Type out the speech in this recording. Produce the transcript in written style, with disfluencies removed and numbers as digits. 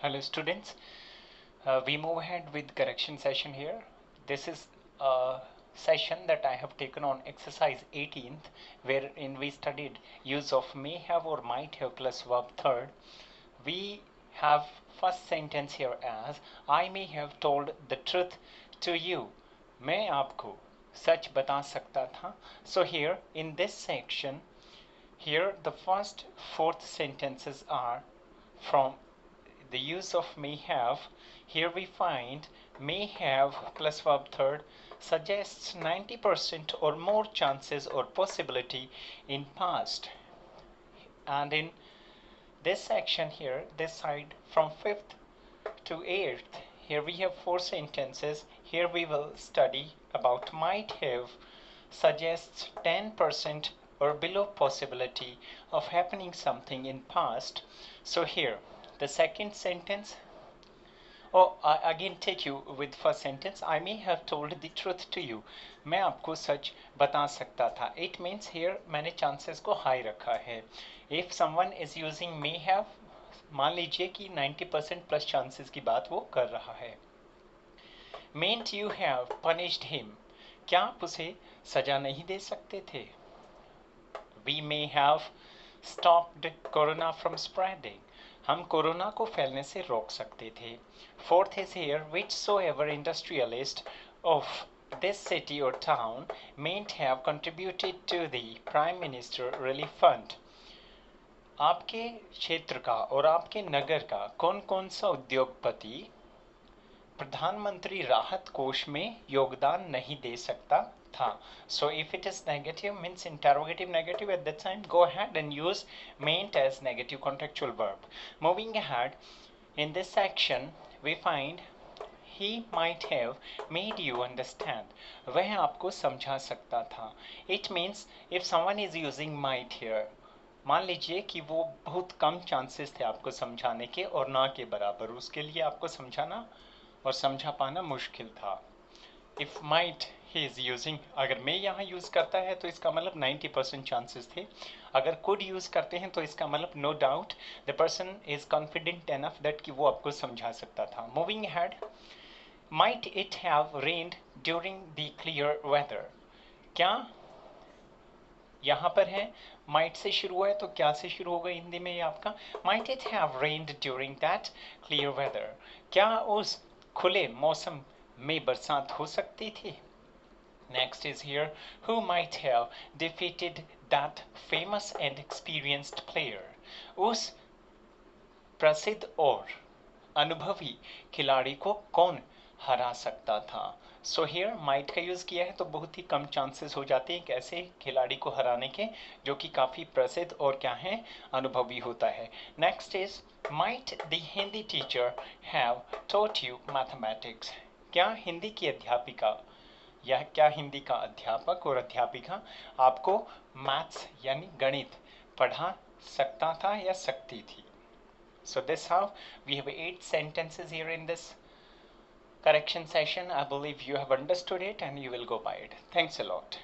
Hello students, we move ahead with correction session here. This is a session that I have taken on exercise 18th, wherein we studied use of may have or might have plus verb third. We have first sentence here as I may have told the truth to you. मैं आपको सच बता सकता था. So here in this section, here the first fourth sentences are from the use of may have. Here we find may have plus verb third suggests 90% or more chances or possibility in past. And in this section here, this side from 5th to 8th, here we have 4 sentences. Here we will study about might have suggests 10% or below possibility of happening something in past. So here the second sentence, I again take you with first sentence. I may have told the truth to you. मैं आपको सच बता सकता था. It means here मैंने chances को high रखा है. If someone is using may have, मान लीजिए कि 90% plus chances की बात वो कर रहा है. Mayn't you have punished him? क्या आप उसे सजा नहीं दे सकते थे? We may have stopped corona from spreading. हम कोरोना को फैलने से रोक सकते थे. Fourth is here, whichsoever industrialist of this city or town mayn't have contributed to the Prime Minister Relief Fund. आपके क्षेत्र का और आपके नगर का कौन कौन सा उद्योगपति प्रधानमंत्री राहत कोष में योगदान नहीं दे सकता था. So if it is negative means interrogative negative, at that time go ahead and use mayn't as negative contextual verb. Moving ahead, in this section we find he might have made you understand. वह आपको समझा सकता था. It means if someone is using might here, मान लीजिए कि वो बहुत कम चांसेस थे आपको समझाने के और ना के बराबर, उसके लिए आपको समझाना और समझा पाना मुश्किल था. If might he is using, अगर मैं यहाँ यूज करता है तो इसका मतलब 90% चांसेस थे. अगर could यूज करते हैं तो इसका मतलब no doubt the person is confident enough that कि वो आपको समझा सकता था. Moving ahead, might it have rained during the clear weather? क्या यहाँ पर है might से शुरू है तो क्या से शुरू होगा हिंदी में ये आपका might it have rained during that clear weather? क्या उस खुले मौसम में बरसात हो सकती थी? Next is here, who might have defeated that famous and experienced player? उस प्रसिद्ध और अनुभवी खिलाड़ी को कौन हरा सकता था? So here might का यूज किया है तो बहुत ही कम चांसेस हो जाते हैं एक ऐसे खिलाड़ी को हराने के जो कि काफी प्रसिद्ध और क्या है अनुभवी होता है. Next is, might the Hindi teacher have taught you mathematics? क्या हिंदी की अध्यापिका या क्या हिंदी का अध्यापक और अध्यापिका आपको मैथ्स यानी गणित पढ़ा सकता था या सकती थी? So this how we have 8 sentences here in this correction session. I believe you have understood it and you will go by it. Thanks a lot.